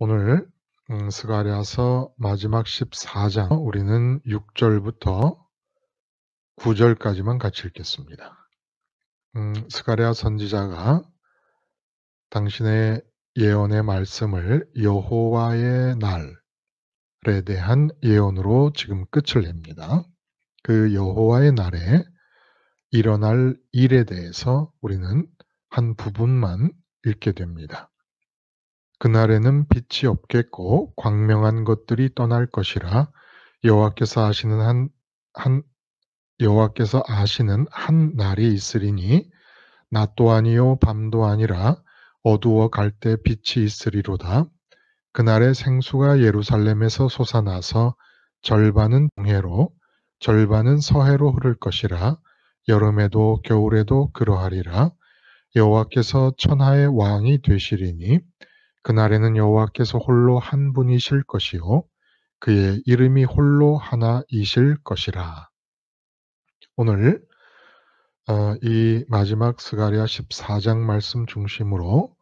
오늘 스가랴서 마지막 14장 우리는 6절부터 9절까지만 같이 읽겠습니다. 스가랴 선지자가 당신의 예언의 말씀을 여호와의 날에 대한 예언으로 지금 끝을 냅니다. 그 여호와의 날에 일어날 일에 대해서 우리는 한 부분만 읽게 됩니다. 그날에는 빛이 없겠고 광명한 것들이 떠날 것이라 여호와께서 아시는 한 날이 있으리니 낮도 아니요 밤도 아니라 어두워 갈 때 빛이 있으리로다. 그날에 생수가 예루살렘에서 솟아나서 절반은 동해로 절반은 서해로 흐를 것이라. 여름에도 겨울에도 그러하리라. 여호와께서 천하의 왕이 되시리니 그날에는 여호와께서 홀로 한 분이실 것이요 그의 이름이 홀로 하나이실 것이라. 오늘 이 마지막 스가랴 14장 말씀 중심으로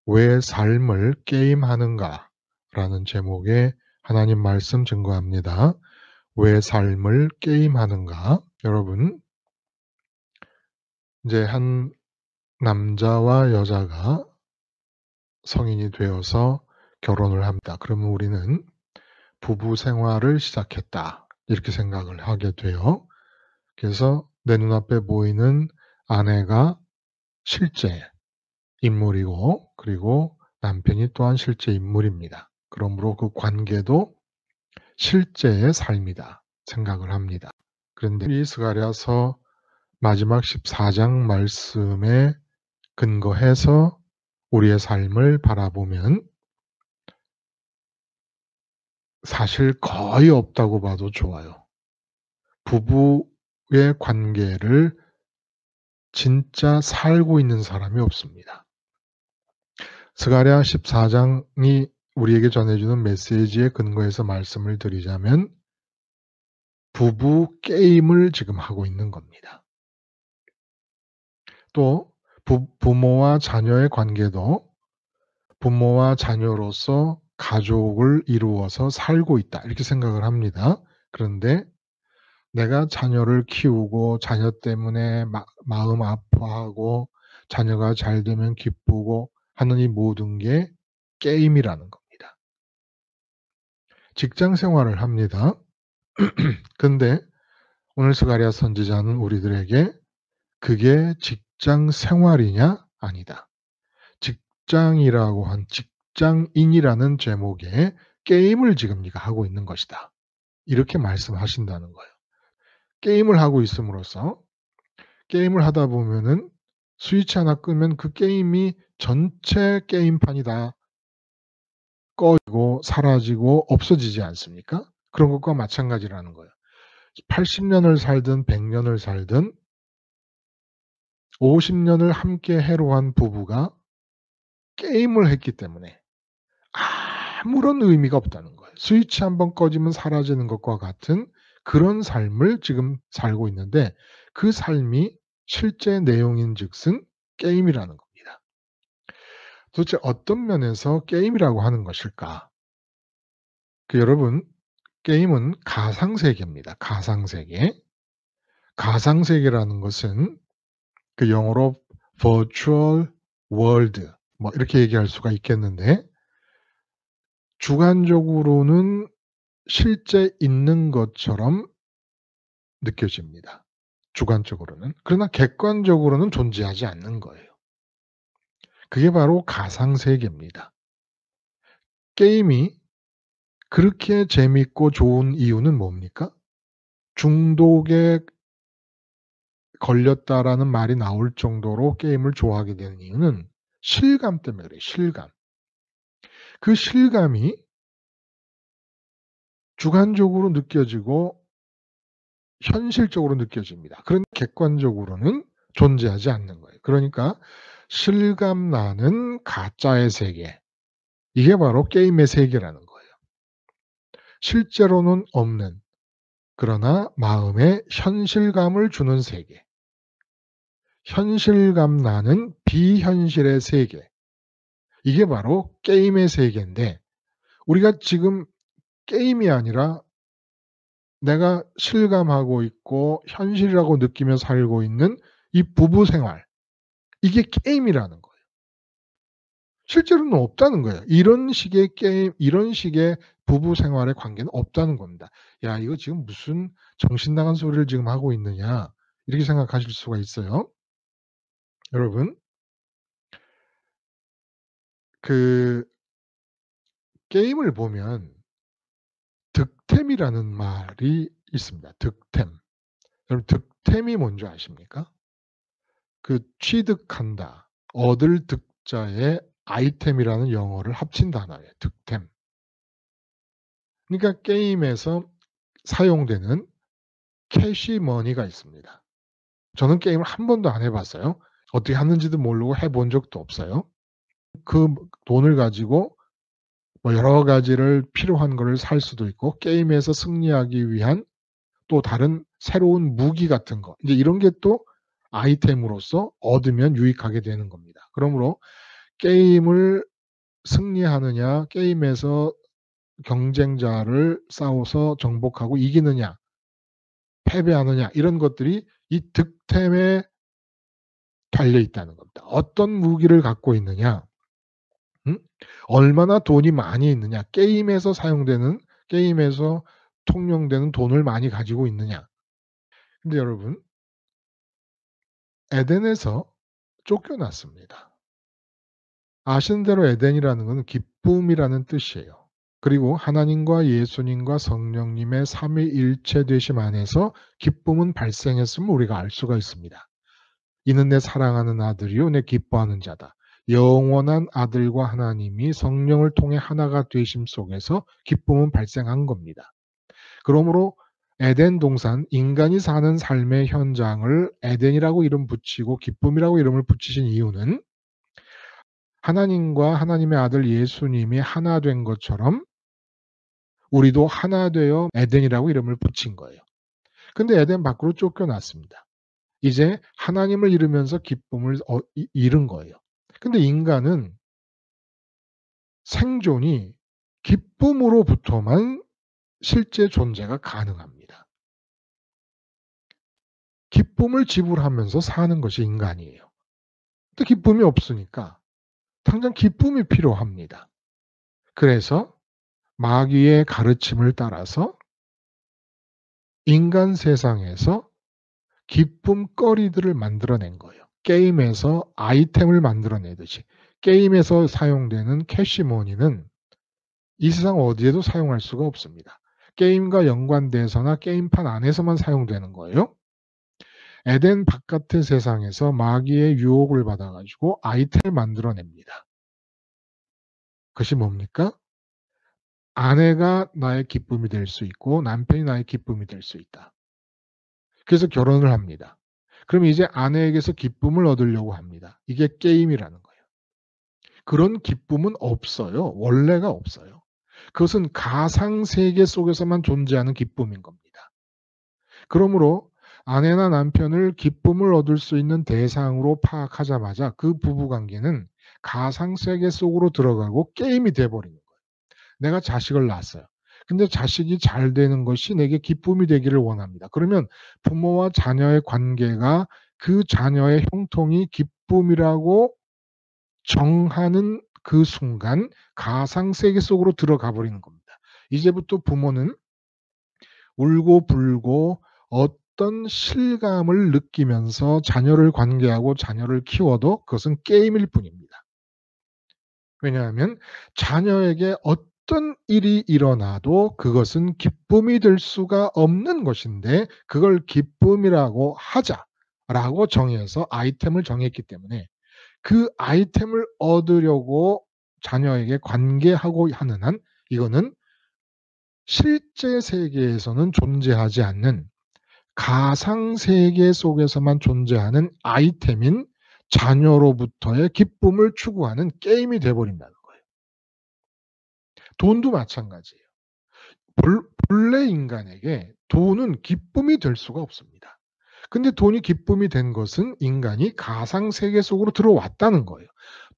왜 삶을 게임하는가 라는 제목의 하나님 말씀 증거합니다. 왜 삶을 게임하는가? 여러분, 이제 한 남자와 여자가 성인이 되어서 결혼을 합니다. 그러면 우리는 부부 생활을 시작했다. 이렇게 생각을 하게 돼요. 그래서 내 눈앞에 보이는 아내가 실제 인물이고, 그리고 남편이 또한 실제 인물입니다. 그러므로 그 관계도 실제의 삶이다 생각을 합니다. 그런데 이 스가랴서 마지막 14장 말씀에 근거해서 우리의 삶을 바라보면 사실 거의 없다고 봐도 좋아요. 부부의 관계를 진짜 살고 있는 사람이 없습니다. 스가랴 14장이 우리에게 전해주는 메시지에 근거해서 말씀을 드리자면 부부 게임을 지금 하고 있는 겁니다. 또 부모와 자녀의 관계도 부모와 자녀로서 가족을 이루어서 살고 있다 이렇게 생각을 합니다. 그런데 내가 자녀를 키우고 자녀 때문에 마음 아파하고 자녀가 잘 되면 기쁘고 하는 이 모든 게 게임이라는 겁니다. 직장 생활을 합니다. 근데 오늘 스가랴 선지자는 우리들에게 그게 직장 생활이냐? 아니다. 직장인이라는 제목의 게임을 지금 네가 하고 있는 것이다. 이렇게 말씀하신다는 거예요. 게임을 하고 있음으로써 게임을 하다 보면은 스위치 하나 끄면 그 게임이 전체 게임판이 다 꺼지고 사라지고 없어지지 않습니까? 그런 것과 마찬가지라는 거예요. 80년을 살든 100년을 살든 50년을 함께 해로한 부부가 게임을 했기 때문에 아무런 의미가 없다는 거예요. 스위치 한번 꺼지면 사라지는 것과 같은 그런 삶을 지금 살고 있는데 그 삶이 실제 내용인즉슨 게임이라는 겁니다. 도대체 어떤 면에서 게임이라고 하는 것일까? 여러분, 게임은 가상세계입니다. 가상세계. 가상세계라는 것은 그 영어로 virtual world 뭐 이렇게 얘기할 수가 있겠는데 주관적으로는 실제 있는 것처럼 느껴집니다. 주관적으로는. 그러나 객관적으로는 존재하지 않는 거예요. 그게 바로 가상세계입니다. 게임이 그렇게 재밌고 좋은 이유는 뭡니까? 중독에 걸렸다라는 말이 나올 정도로 게임을 좋아하게 되는 이유는 실감 때문에 그래요. 실감. 그 실감이 주관적으로 느껴지고 현실적으로 느껴집니다. 그런데 객관적으로는 존재하지 않는 거예요. 그러니까 실감 나는 가짜의 세계. 이게 바로 게임의 세계라는 거예요. 실제로는 없는 그러나 마음에 현실감을 주는 세계. 현실감 나는 비현실의 세계. 이게 바로 게임의 세계인데 우리가 지금 게임이 아니라 내가 실감하고 있고 현실이라고 느끼며 살고 있는 이 부부 생활, 이게 게임이라는 거예요. 실제로는 없다는 거예요. 이런 식의 게임, 이런 식의 부부 생활의 관계는 없다는 겁니다. '야 이거 지금 무슨 정신 나간 소리를 지금 하고 있느냐.' 이렇게 생각하실 수가 있어요. 여러분, 그 게임을 보면 득템이라는 말이 있습니다. 득템. 여러분, 득템이 뭔지 아십니까? 그 취득한다, 얻을 득자에 아이템이라는 영어를 합친 단어예요, 득템. 그러니까 게임에서 사용되는 캐시머니가 있습니다. 저는 게임을 한 번도 안 해 봤어요. 어떻게 하는지도 모르고 해본 적도 없어요. 그 돈을 가지고 뭐 여러 가지를 필요한 거를 살 수도 있고, 게임에서 승리하기 위한 또 다른 새로운 무기 같은 거, 이제 이런 게 또 아이템으로서 얻으면 유익하게 되는 겁니다. 그러므로 게임을 승리하느냐, 게임에서 경쟁자를 싸워서 정복하고 이기느냐, 패배하느냐, 이런 것들이 이 득템에 달려 있다는 겁니다. 어떤 무기를 갖고 있느냐, 음? 얼마나 돈이 많이 있느냐, 게임에서 통용되는 돈을 많이 가지고 있느냐. 근데 여러분, 에덴에서 쫓겨났습니다. 아시는 대로 에덴이라는 건 기쁨이라는 뜻이에요. 그리고 하나님과 예수님과 성령님의 삼위일체 되심 안에서 기쁨은 발생했음을 우리가 알 수가 있습니다. 이는 내 사랑하는 아들이요 내 기뻐하는 자다. 영원한 아들과 하나님이 성령을 통해 하나가 되심 속에서 기쁨은 발생한 겁니다. 그러므로 에덴 동산, 인간이 사는 삶의 현장을 에덴이라고 이름 붙이고 기쁨이라고 이름을 붙이신 이유는 하나님과 하나님의 아들 예수님이 하나 된 것처럼 우리도 하나 되어 에덴이라고 이름을 붙인 거예요. 근데 에덴 밖으로 쫓겨났습니다. 이제 하나님을 잃으면서 기쁨을 잃은 거예요. 근데 인간은 생존이 기쁨으로부터만 실제 존재가 가능합니다. 기쁨을 지불하면서 사는 것이 인간이에요. 근데 기쁨이 없으니까 당장 기쁨이 필요합니다. 그래서 마귀의 가르침을 따라서 인간 세상에서 기쁨거리들을 만들어낸 거예요. 게임에서 아이템을 만들어내듯이. 게임에서 사용되는 캐시머니는 이 세상 어디에도 사용할 수가 없습니다. 게임과 연관돼서나 게임판 안에서만 사용되는 거예요. 에덴 바깥의 세상에서 마귀의 유혹을 받아 가지고 아이템을 만들어냅니다. 그것이 뭡니까? 아내가 나의 기쁨이 될 수 있고 남편이 나의 기쁨이 될 수 있다. 그래서 결혼을 합니다. 그럼 이제 아내에게서 기쁨을 얻으려고 합니다. 이게 게임이라는 거예요. 그런 기쁨은 없어요. 원래가 없어요. 그것은 가상 세계 속에서만 존재하는 기쁨인 겁니다. 그러므로 아내나 남편을 기쁨을 얻을 수 있는 대상으로 파악하자마자 그 부부 관계는 가상 세계 속으로 들어가고 게임이 돼 버리는 거예요. 내가 자식을 낳았어요. 근데 자식이 잘 되는 것이 내게 기쁨이 되기를 원합니다. 그러면 부모와 자녀의 관계가 그 자녀의 형통이 기쁨이라고 정하는 그 순간 가상 세계 속으로 들어가 버리는 겁니다. 이제부터 부모는 울고 불고 어떤 실감을 느끼면서 자녀를 관계하고 자녀를 키워도 그것은 게임일 뿐입니다. 왜냐하면 자녀에게 어떤 일이 일어나도 그것은 기쁨이 될 수가 없는 것인데 그걸 기쁨이라고 하자라고 정해서 아이템을 정했기 때문에 그 아이템을 얻으려고 자녀에게 관계하고 하는 한 이거는 실제 세계에서는 존재하지 않는 가상 세계 속에서만 존재하는 아이템인 자녀로부터의 기쁨을 추구하는 게임이 돼 버린다는 거예요. 돈도 마찬가지예요. 본래 인간에게 돈은 기쁨이 될 수가 없습니다. 근데 돈이 기쁨이 된 것은 인간이 가상 세계 속으로 들어왔다는 거예요.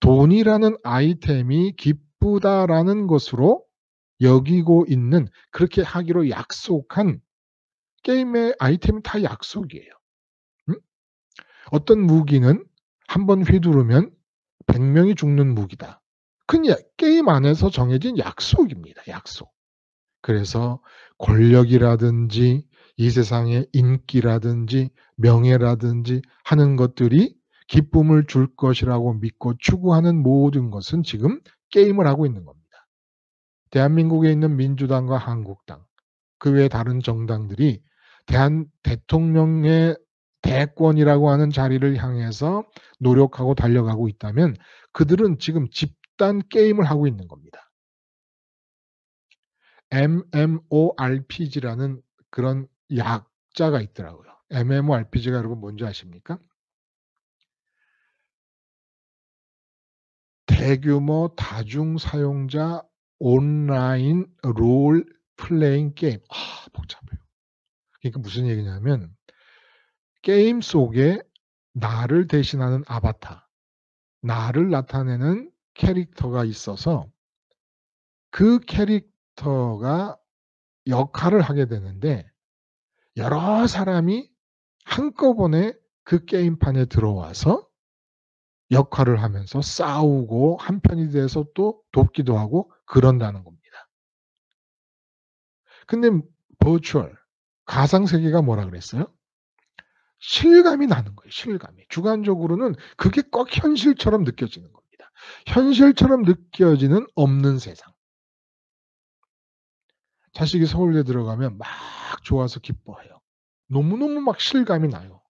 돈이라는 아이템이 기쁘다라는 것으로 여기고 있는 그렇게 하기로 약속한 게임의 아이템이 다 약속이에요. 응? 어떤 무기는 한 번 휘두르면 100 명이 죽는 무기다. 그건 게임 안에서 정해진 약속입니다, 약속. 그래서 권력이라든지 이 세상의 인기라든지 명예라든지 하는 것들이 기쁨을 줄 것이라고 믿고 추구하는 모든 것은 지금 게임을 하고 있는 겁니다. 대한민국에 있는 민주당과 한국당, 그 외에 다른 정당들이 대통령의 대권이라고 하는 자리를 향해서 노력하고 달려가고 있다면 그들은 지금 집단 게임을 하고 있는 겁니다. MMORPG라는 그런 약자가 있더라고요. MMORPG가 여러분 뭔지 아십니까? 대규모 다중 사용자 온라인 롤 플레잉 게임. 복잡해요. 그러니까 무슨 얘기냐면 게임 속에 나를 대신하는 아바타, 나를 나타내는 캐릭터가 있어서 그 캐릭터가 역할을 하게 되는데 여러 사람이 한꺼번에 그 게임판에 들어와서 역할을 하면서 싸우고 한편이 돼서 또 돕기도 하고 그런다는 겁니다. 근데 버추얼, 가상세계가 뭐라 그랬어요? 실감이 나는 거예요, 실감이. 주관적으로는 그게 꼭 현실처럼 느껴지는 겁니다. 현실처럼 느껴지는 없는 세상. 자식이 서울대 들어가면 막 좋아서 기뻐해요. 너무너무 막 실감이 나요.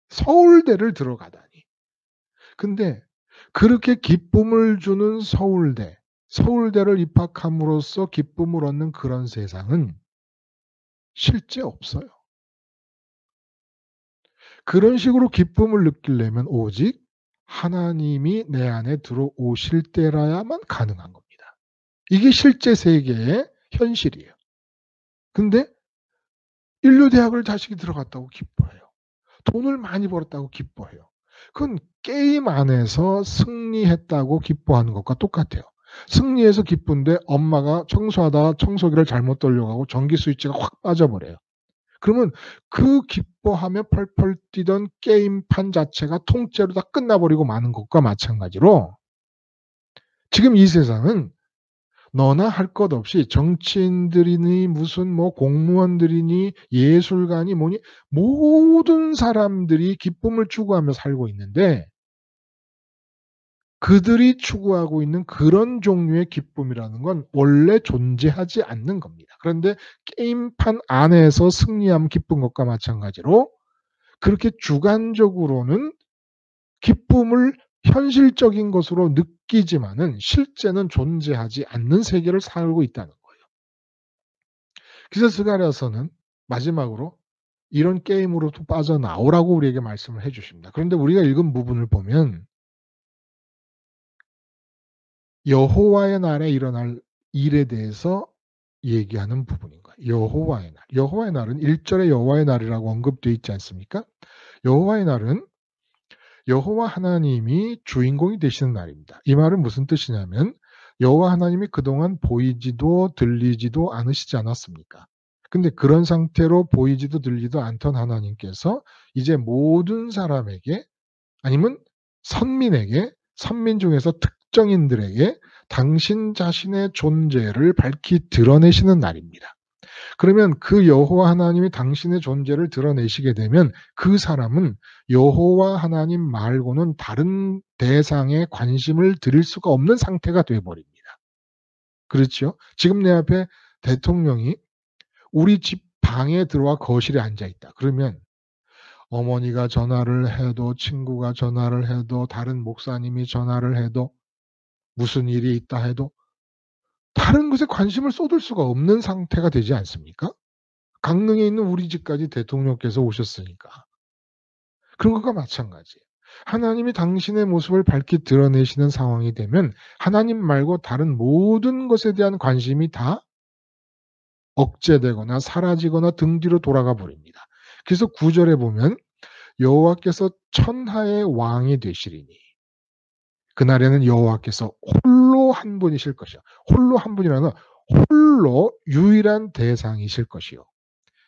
서울대를 들어가다니. 근데 그렇게 기쁨을 주는 서울대, 서울대를 입학함으로써 기쁨을 얻는 그런 세상은 실제 없어요. 그런 식으로 기쁨을 느끼려면 오직 하나님이 내 안에 들어오실 때라야만 가능한 겁니다. 이게 실제 세계의 현실이에요. 근데 인류대학을 자식이 들어갔다고 기뻐해요. 돈을 많이 벌었다고 기뻐해요. 그건 게임 안에서 승리했다고 기뻐하는 것과 똑같아요. 승리해서 기쁜데 엄마가 청소하다가 청소기를 잘못 돌려가고 전기 스위치가 확 빠져버려요. 그러면 그 기뻐하며 펄펄 뛰던 게임판 자체가 통째로 다 끝나버리고 마는 것과 마찬가지로 지금 이 세상은 너나 할 것 없이 정치인들이니 무슨 뭐 공무원들이니 예술가니 뭐니 모든 사람들이 기쁨을 추구하며 살고 있는데 그들이 추구하고 있는 그런 종류의 기쁨이라는 건 원래 존재하지 않는 겁니다. 그런데 게임판 안에서 승리하면 기쁜 것과 마찬가지로 그렇게 주관적으로는 기쁨을 현실적인 것으로 느끼지만은 실제는 존재하지 않는 세계를 살고 있다는 거예요. 그래서 스가랴서는 마지막으로 이런 게임으로부터 빠져나오라고 우리에게 말씀을 해 주십니다. 그런데 우리가 읽은 부분을 보면 여호와의 날에 일어날 일에 대해서 얘기하는 부분인 거예요. 여호와의 날. 여호와의 날은 1절에 여호와의 날이라고 언급되어 있지 않습니까? 여호와의 날은 여호와 하나님이 주인공이 되시는 날입니다. 이 말은 무슨 뜻이냐면 여호와 하나님이 그동안 보이지도 들리지도 않으시지 않았습니까? 근데 그런 상태로 보이지도 들리지도 않던 하나님께서 이제 모든 사람에게 아니면 선민 중에서 특정인들에게 당신 자신의 존재를 밝히 드러내시는 날입니다. 그러면 그 여호와 하나님이 당신의 존재를 드러내시게 되면 그 사람은 여호와 하나님 말고는 다른 대상에 관심을 드릴 수가 없는 상태가 되어 버립니다. 그렇죠? 지금 내 앞에 대통령이 우리 집 방에 들어와 거실에 앉아 있다. 그러면 어머니가 전화를 해도 친구가 전화를 해도 다른 목사님이 전화를 해도 무슨 일이 있다 해도 다른 것에 관심을 쏟을 수가 없는 상태가 되지 않습니까? 강릉에 있는 우리 집까지 대통령께서 오셨으니까. 그런 것과 마찬가지예요. 하나님이 당신의 모습을 밝히 드러내시는 상황이 되면 하나님 말고 다른 모든 것에 대한 관심이 다 억제되거나 사라지거나 등 뒤로 돌아가 버립니다. 그래서 9절에 보면 여호와께서 천하의 왕이 되시리니 그날에는 여호와께서 홀로 한 분이실 것이야. 홀로 한 분이라는 홀로 유일한 대상이실 것이요.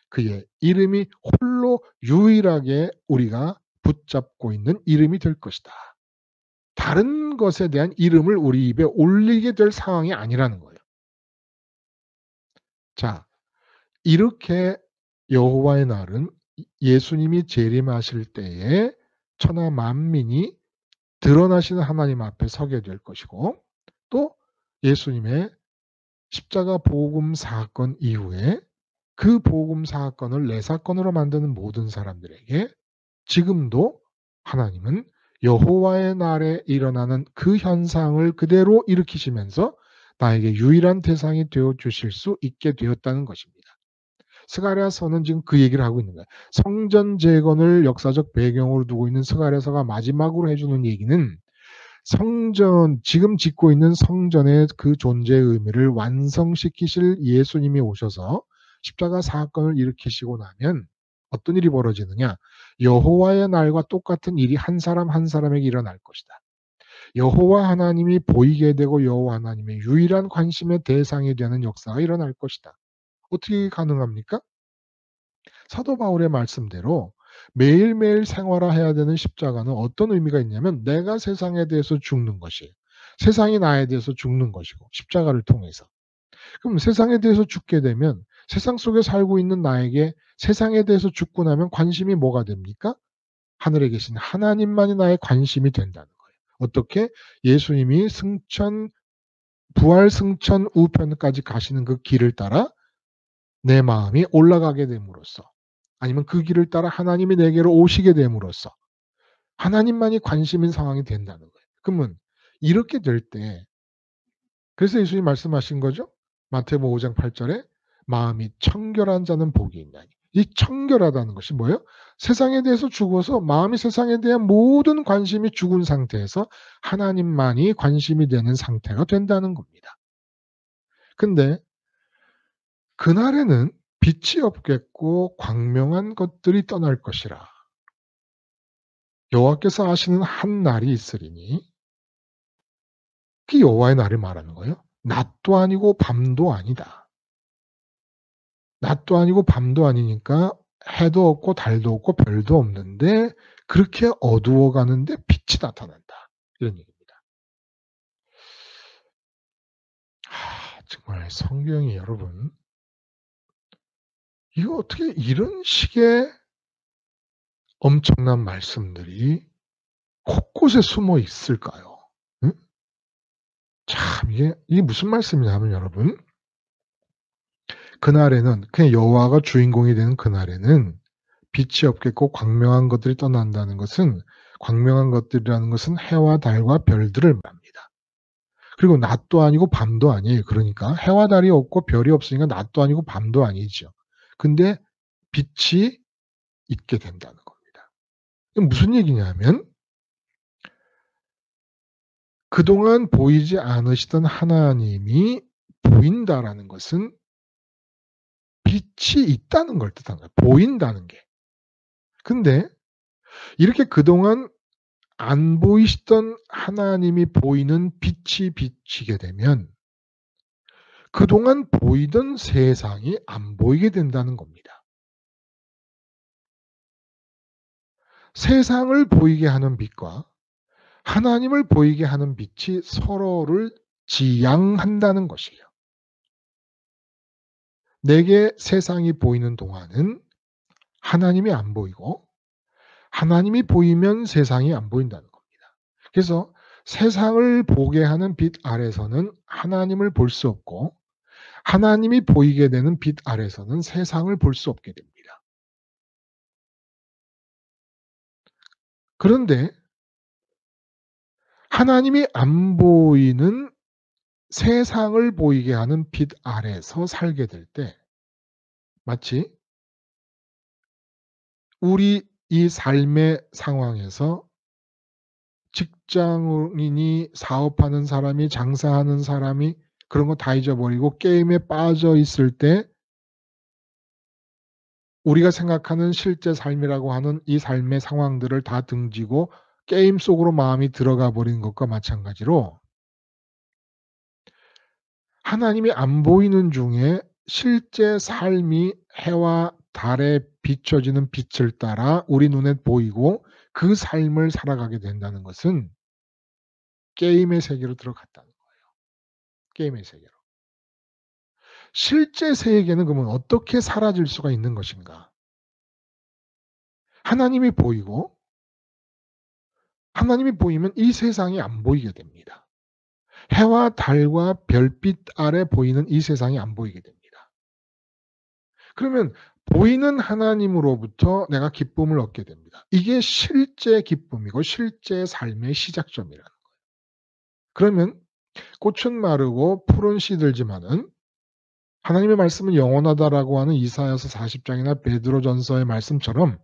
그의 이름이 홀로 유일하게 우리가 붙잡고 있는 이름이 될 것이다. 다른 것에 대한 이름을 우리 입에 올리게 될 상황이 아니라는 거예요. 자, 이렇게 여호와의 날은 예수님이 재림하실 때에 천하 만민이 드러나시는 하나님 앞에 서게 될 것이고, 또 예수님의 십자가 복음 사건 이후에 그 복음 사건을 내 사건으로 만드는 모든 사람들에게 지금도 하나님은 여호와의 날에 일어나는 그 현상을 그대로 일으키시면서 나에게 유일한 대상이 되어 주실 수 있게 되었다는 것입니다. 스가랴서는 지금 그 얘기를 하고 있는 거예요. 성전 재건을 역사적 배경으로 두고 있는 스가랴서가 마지막으로 해 주는 얘기는 성전, 지금 짓고 있는 성전의 그 존재의 의미를 완성시키실 예수님이 오셔서 십자가 사건을 일으키시고 나면 어떤 일이 벌어지느냐? 여호와의 날과 똑같은 일이 한 사람 한 사람에게 일어날 것이다. 여호와 하나님이 보이게 되고 여호와 하나님의 유일한 관심의 대상이 되는 역사가 일어날 것이다. 어떻게 가능합니까? 사도 바울의 말씀대로 매일매일 생활화해야 되는 십자가는 어떤 의미가 있냐면 내가 세상에 대해서 죽는 것이에요. 세상이 나에 대해서 죽는 것이고 십자가를 통해서. 그럼 세상에 대해서 죽게 되면 세상 속에 살고 있는 나에게 세상에 대해서 죽고 나면 관심이 뭐가 됩니까? 하늘에 계신 하나님만이 나의 관심이 된다는 거예요. 어떻게? 예수님이 승천 부활 승천 우편까지 가시는 그 길을 따라 내 마음이 올라가게 됨으로써, 아니면 그 길을 따라 하나님이 내게로 오시게 됨으로써 하나님만이 관심인 상황이 된다는 거예요. 그러면 이렇게 될 때, 그래서 예수님이 말씀하신 거죠. 마태복음 5장 8 절에 마음이 청결한 자는 복이 있나니. 이 청결하다는 것이 뭐예요? 세상에 대해서 죽어서 마음이 세상에 대한 모든 관심이 죽은 상태에서 하나님만이 관심이 되는 상태가 된다는 겁니다. 근데 그날에는 빛이 없겠고 광명한 것들이 떠날 것이라. 여호와께서 하시는 한 날이 있으리니, 그게 여호와의 날을 말하는 거예요. 낮도 아니고 밤도 아니다. 낮도 아니고 밤도 아니니까 해도 없고 달도 없고 별도 없는데 그렇게 어두워 가는데 빛이 나타난다. 이런 얘기입니다. 정말 성경이 여러분, 이거 어떻게 이런 식의 엄청난 말씀들이 곳곳에 숨어 있을까요? 응? 참 이게 무슨 말씀이냐면 여러분, 그날에는 그냥 여호와가 주인공이 되는 그날에는 빛이 없겠고 광명한 것들이 떠난다는 것은, 광명한 것들이라는 것은 해와 달과 별들을 말합니다. 그리고 낮도 아니고 밤도 아니에요. 그러니까 해와 달이 없고 별이 없으니까 낮도 아니고 밤도 아니죠. 근데 빛이 있게 된다는 겁니다. 이게 무슨 얘기냐면 그동안 보이지 않으시던 하나님이 보인다라는 것은 빛이 있다는 걸 뜻하는 거예요. 보인다는 게. 근데 이렇게 그동안 안 보이시던 하나님이 보이는 빛이 비치게 되면 그동안 보이던 세상이 안 보이게 된다는 겁니다. 세상을 보이게 하는 빛과 하나님을 보이게 하는 빛이 서로를 지양한다는 것이에요. 내게 세상이 보이는 동안은 하나님이 안 보이고, 하나님이 보이면 세상이 안 보인다는 겁니다. 그래서 세상을 보게 하는 빛 아래서는 하나님을 볼 수 없고, 하나님이 보이게 되는 빛 아래서는 세상을 볼 수 없게 됩니다. 그런데 하나님이 안 보이는 세상을 보이게 하는 빛 아래서 살게 될 때 마치 우리 이 삶의 상황에서 직장인이, 사업하는 사람이, 장사하는 사람이 그런 거 다 잊어버리고 게임에 빠져 있을 때 우리가 생각하는 실제 삶이라고 하는 이 삶의 상황들을 다 등지고 게임 속으로 마음이 들어가 버린 것과 마찬가지로 하나님이 안 보이는 중에 실제 삶이 해와 달에 비춰지는 빛을 따라 우리 눈에 보이고 그 삶을 살아가게 된다는 것은 게임의 세계로 들어갔다는 거예요. 게임의 세계로. 실제 세계는 그러면 어떻게 사라질 수가 있는 것인가? 하나님이 보이고 하나님이 보이면 이 세상이 안 보이게 됩니다. 해와 달과 별빛 아래 보이는 이 세상이 안 보이게 됩니다. 그러면 보이는 하나님으로부터 내가 기쁨을 얻게 됩니다. 이게 실제 기쁨이고 실제 삶의 시작점이라는 거예요. 그러면 꽃은 마르고 풀은 시들지만은 하나님의 말씀은 영원하다라고 하는 이사야서 40장이나 베드로전서의 말씀처럼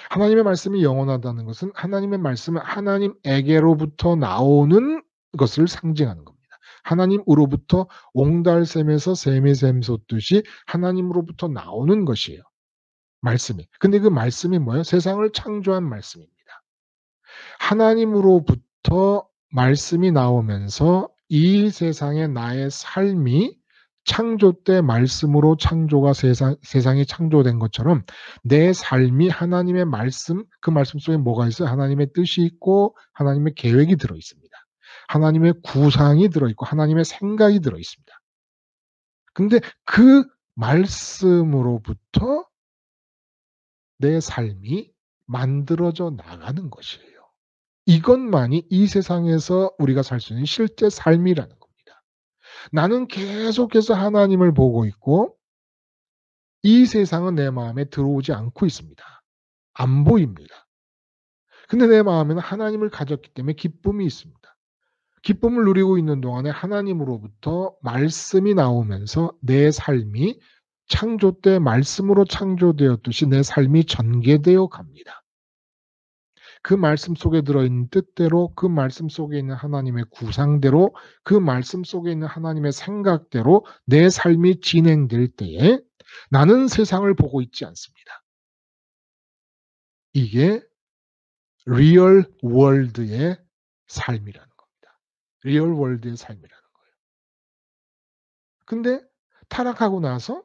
하나님의 말씀이 영원하다는 것은 하나님의 말씀은 하나님에게로부터 나오는 것을 상징하는 겁니다. 하나님으로부터 옹달샘에서 샘이 샘솟듯이 하나님으로부터 나오는 것이에요, 말씀이. 근데 그 말씀이 뭐예요? 세상을 창조한 말씀입니다. 하나님으로부터 말씀이 나오면서 이 세상의 나의 삶이 창조 때 말씀으로 창조가 세상이 창조된 것처럼 내 삶이 하나님의 말씀, 그 말씀 속에 뭐가 있어요? 하나님의 뜻이 있고 하나님의 계획이 들어 있습니다. 하나님의 구상이 들어 있고 하나님의 생각이 들어 있습니다. 근데 그 말씀으로부터 내 삶이 만들어져 나가는 것이에요. 이것만이 이 세상에서 우리가 살 수 있는 실제 삶이라는 겁니다. 나는 계속해서 하나님을 보고 있고 이 세상은 내 마음에 들어오지 않고 있습니다. 안 보입니다. 근데 내 마음에는 하나님을 가졌기 때문에 기쁨이 있습니다. 기쁨을 누리고 있는 동안에 하나님으로부터 말씀이 나오면서 내 삶이 창조 때 말씀으로 창조되었듯이 내 삶이 전개되어 갑니다. 그 말씀 속에 들어있는 뜻대로 그 말씀 속에 있는 하나님의 구상대로 그 말씀 속에 있는 하나님의 생각대로 내 삶이 진행될 때에 나는 세상을 보고 있지 않습니다. 이게 리얼 월드의 삶이라는 겁니다. 리얼 월드의 삶이라는 거예요. 근데 타락하고 나서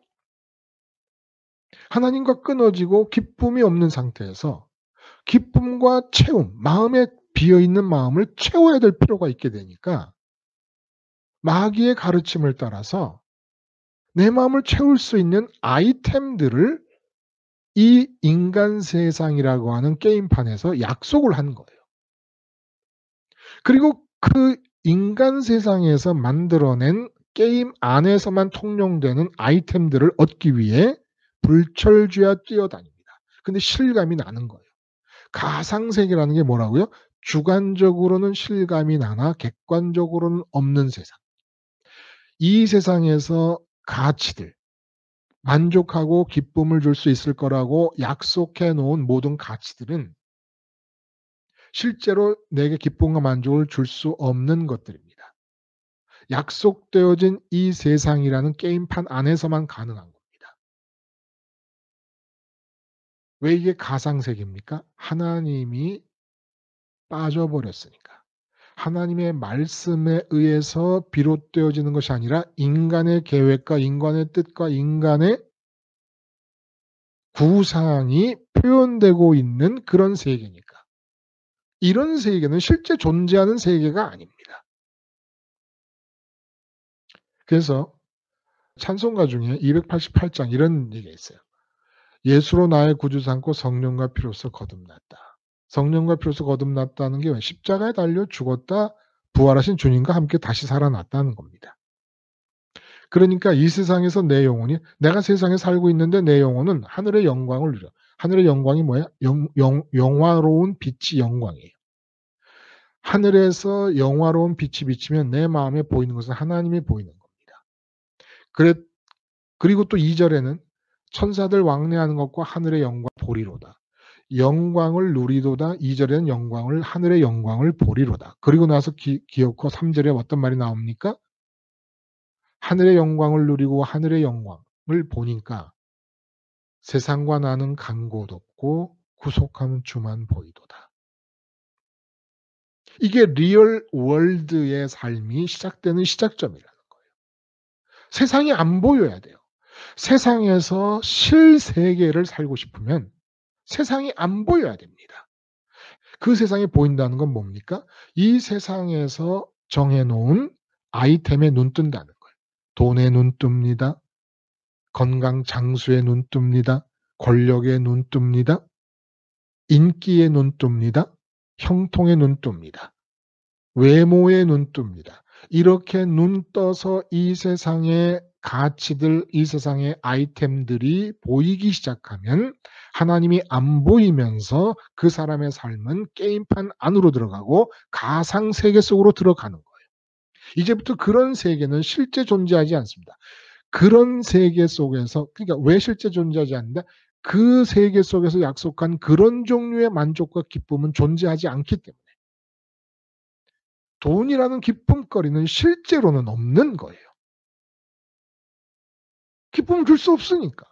하나님과 끊어지고 기쁨이 없는 상태에서 기쁨과 채움, 마음에 비어 있는 마음을 채워야 될 필요가 있게 되니까 마귀의 가르침을 따라서 내 마음을 채울 수 있는 아이템들을 이 인간 세상이라고 하는 게임판에서 약속을 한 거예요. 그리고 그 인간 세상에서 만들어낸 게임 안에서만 통용되는 아이템들을 얻기 위해 불철주야 뛰어다닙니다. 근데 실감이 나는 거예요. 가상세계라는 게 뭐라고요? 주관적으로는 실감이 나나 객관적으로는 없는 세상. 이 세상에서 가치들, 만족하고 기쁨을 줄 수 있을 거라고 약속해 놓은 모든 가치들은 실제로 내게 기쁨과 만족을 줄 수 없는 것들입니다. 약속되어진 이 세상이라는 게임판 안에서만 가능한 겁니다. 왜 이게 가상세계입니까? 하나님이 빠져버렸으니까. 하나님의 말씀에 의해서 비롯되어지는 것이 아니라 인간의 계획과 인간의 뜻과 인간의 구상이 표현되고 있는 그런 세계니까. 이런 세계는 실제 존재하는 세계가 아닙니다. 그래서 찬송가 중에 288장 이런 얘기가 있어요. 예수로 나의 구주 삼고 성령과 피로써 거듭났다. 성령과 피로써 거듭났다는 게 십자가에 달려 죽었다 부활하신 주님과 함께 다시 살아났다는 겁니다. 그러니까 이 세상에서 내 영혼이 내가 세상에 살고 있는데 내 영혼은 하늘의 영광을 누려. 하늘의 영광이 뭐야? 영화로운 빛이 영광이에요. 하늘에서 영화로운 빛이 비치면 내 마음에 보이는 것은 하나님이 보이는 겁니다. 그래 그리고 또 2 절에는 천사들 왕래하는 것과 하늘의 영광 보리로다. 영광을 누리도다. 2 절에는 영광을 하늘의 영광을 보리로다. 그리고 나서 기어코 3 절에 어떤 말이 나옵니까? 하늘의 영광을 누리고 하늘의 영광을 보니까 세상과 나는 간 곳 없고 구속하는 주만 보이도다. 이게 리얼 월드의 삶이 시작되는 시작점이라는 거예요. 세상이 안 보여야 돼요. 세상에서 실세계를 살고 싶으면 세상이 안 보여야 됩니다. 그 세상이 보인다는 건 뭡니까? 이 세상에서 정해 놓은 아이템에 눈 뜬다는 거예요. 돈에 눈 뜹니다. 건강 장수에 눈 뜹니다. 권력에 눈 뜹니다. 인기에 눈 뜹니다. 형통에 눈 뜹니다. 외모에 눈 뜹니다. 이렇게 눈 떠서 이 세상의 가치들, 이 세상의 아이템들이 보이기 시작하면 하나님이 안 보이면서 그 사람의 삶은 게임판 안으로 들어가고 가상 세계 속으로 들어가는 거예요. 이제부터 그런 세계는 실제 존재하지 않습니다. 그런 세계 속에서, 그러니까 왜 실제 존재하지 않는다? 그 세계 속에서 약속한 그런 종류의 만족과 기쁨은 존재하지 않기 때문에 돈이라는 기쁨거리는 실제로는 없는 거예요. 기쁨을 줄 수 없으니까.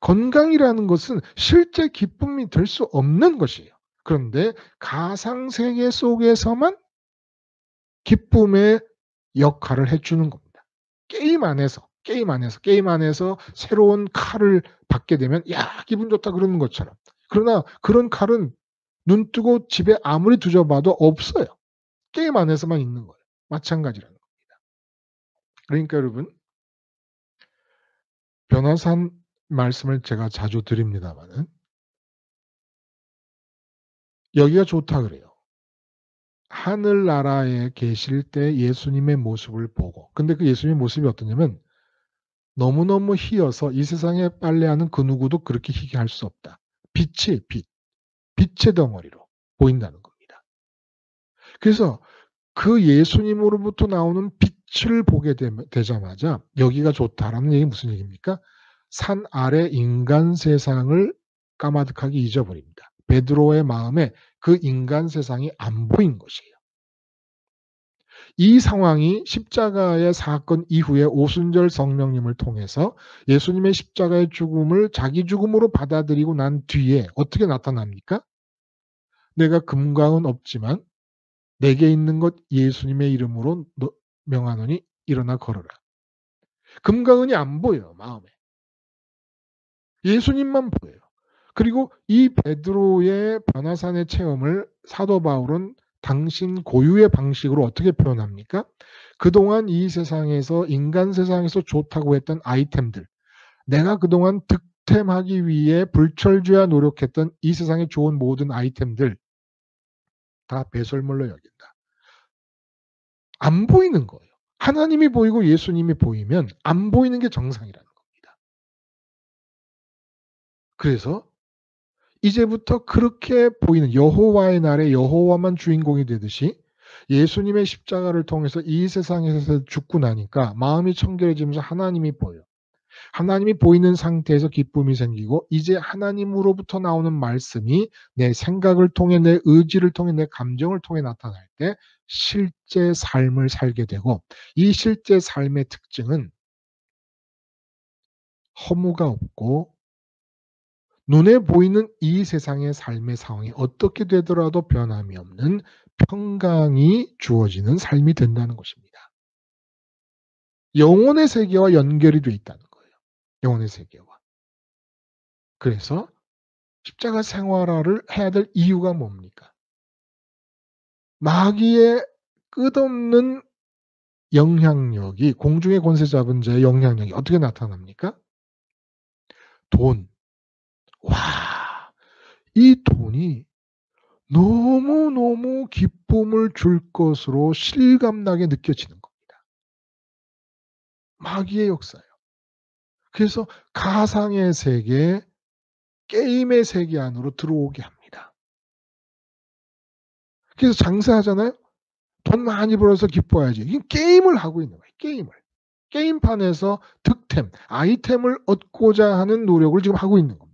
건강이라는 것은 실제 기쁨이 될 수 없는 것이에요. 그런데 가상 세계 속에서만 기쁨의 역할을 해 주는 겁니다. 게임 안에서 새로운 칼을 받게 되면 "야 기분 좋다." 그러는 것처럼. 그러나 그런 칼은 눈 뜨고 집에 아무리 뒤져 봐도 없어요. 게임 안에서만 있는 거예요. 마찬가지라는 겁니다. 그러니까 여러분, 변호사 말씀을 제가 자주 드립니다마는 여기가 좋다 그래요. 하늘나라에 계실 때 예수님의 모습을 보고, 근데 그 예수님의 모습이 어떠냐면 너무너무 희어서 이 세상에 빨래하는 그 누구도 그렇게 희게 할 수 없다. 빛이 빛, 빛의 덩어리로 보인다는 겁니다. 그래서 그 예수님으로부터 나오는 빛을 보게 되자마자 여기가 좋다라는 얘기는 무슨 얘기입니까? 산 아래 인간 세상을 까마득하게 잊어버립니다. 베드로의 마음에 그 인간 세상이 안 보인 것이에요. 이 상황이 십자가의 사건 이후에 오순절 성령님을 통해서 예수님의 십자가의 죽음을 자기 죽음으로 받아들이고 난 뒤에 어떻게 나타납니까? 내가 금광은 없지만 내게 있는 것 예수님의 이름으로 명하노니 일어나 걸어라. 금강은이 안 보여요, 마음에. 예수님만 보여요. 그리고 이 베드로의 변화산의 체험을 사도 바울은 당신 고유의 방식으로 어떻게 표현합니까? 그동안 이 세상에서 인간 세상에서 좋다고 했던 아이템들, 내가 그동안 득템하기 위해 불철주야 노력했던 이 세상에 좋은 모든 아이템들 다 배설물로 여긴다. 안 보이는 거예요. 하나님이 보이고 예수님이 보이면 안 보이는 게 정상이라는 겁니다. 그래서 이제부터 그렇게 보이는 여호와의 날에 여호와만 주인공이 되듯이 예수님의 십자가를 통해서 이 세상에서 죽고 나니까 마음이 청결해지면서 하나님이 보여요. 하나님이 보이는 상태에서 기쁨이 생기고 이제 하나님으로부터 나오는 말씀이 내 생각을 통해 내 의지를 통해 내 감정을 통해 나타날 때 실제 삶을 살게 되고 이 실제 삶의 특징은 허무가 없고 눈에 보이는 이 세상의 삶의 상황이 어떻게 되더라도 변함이 없는 평강이 주어지는 삶이 된다는 것입니다. 영혼의 세계와 연결이 돼 있다는 거예요. 영혼의 세계와. 그래서 십자가 생활화를 해야 될 이유가 뭡니까? 마귀의 끝없는 영향력이, 공중의 권세 잡은 자의 영향력이 어떻게 나타납니까? 돈. 와, 이 돈이 너무너무 기쁨을 줄 것으로 실감나게 느껴지는 겁니다. 마귀의 역사예요. 그래서 가상의 세계, 게임의 세계 안으로 들어오게 합니다. 그래서 장사하잖아요. 돈 많이 벌어서 기뻐야지. 이 게임을 하고 있는 거예요, 게임을. 게임판에서 득템, 아이템을 얻고자 하는 노력을 지금 하고 있는 겁니다.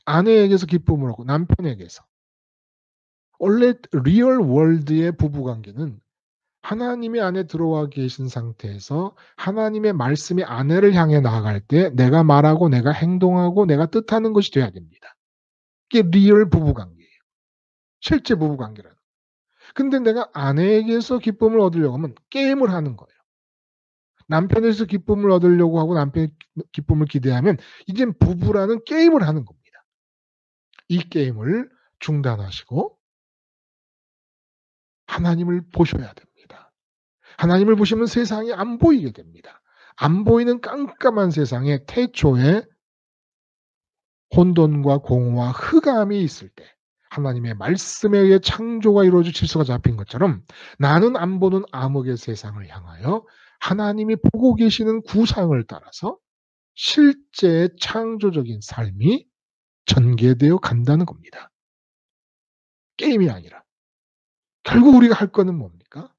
아내에게서 기쁨을 얻고 남편에게서. 원래 리얼 월드의 부부 관계는 하나님의 안에 들어와 계신 상태에서 하나님의 말씀이 아내를 향해 나아갈 때 내가 말하고 내가 행동하고 내가 뜻하는 것이 돼야 됩니다. 이게 리얼 부부 관계예요. 실제 부부 관계라는. 근데 내가 아내에게서 기쁨을 얻으려고 하면 게임을 하는 거예요. 남편에서 기쁨을 얻으려고 하고 남편의 기쁨을 기대하면 이젠 부부라는 게임을 하는 겁니다. 이 게임을 중단하시고 하나님을 보셔야 됩니다. 하나님을 보시면 세상이 안 보이게 됩니다. 안 보이는 깜깜한 세상에 태초에 혼돈과 공허와 흑암이 있을 때 하나님의 말씀에 의해 창조가 이루어져 질서가 잡힌 것처럼 나는 안 보는 암흑의 세상을 향하여 하나님이 보고 계시는 구상을 따라서 실제의 창조적인 삶이 전개되어 간다는 겁니다. 게임이 아니라. 결국 우리가 할 거는 뭡니까?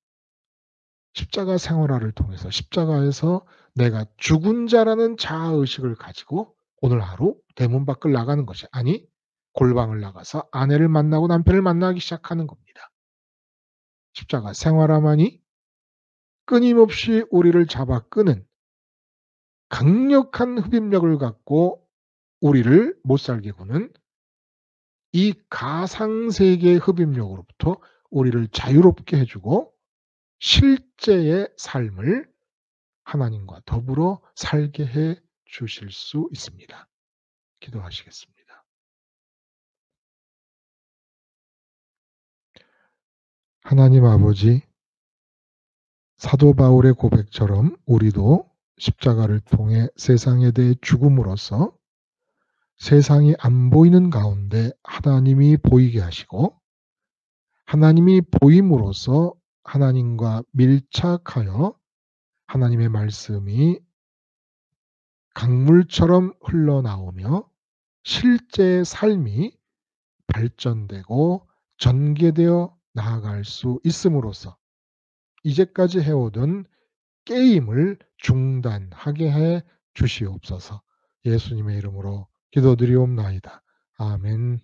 십자가 생활화를 통해서 십자가에서 내가 죽은 자라는 자아의식을 가지고 오늘 하루 대문 밖을 나가는 것이 아니 골방을 나가서 아내를 만나고 남편을 만나기 시작하는 겁니다. 십자가 생활화만이 끊임없이 우리를 잡아 끄는 강력한 흡입력을 갖고 우리를 못 살게 구는 이 가상세계의 흡입력으로부터 우리를 자유롭게 해 주고 실제의 삶을 하나님과 더불어 살게 해 주실 수 있습니다. 기도하시겠습니다. 하나님 아버지, 사도 바울의 고백처럼 우리도 십자가를 통해 세상에 대해 죽음으로써 세상이 안 보이는 가운데 하나님이 보이게 하시고 하나님이 보임으로써 하나님과 밀착하여 하나님의 말씀이 강물처럼 흘러나오며 실제의 삶이 발전되고 전개되어 나아갈 수 있음으로써 이제까지 해오던 게임을 중단하게 해 주시옵소서. 예수님의 이름으로 기도드리옵나이다. 아멘.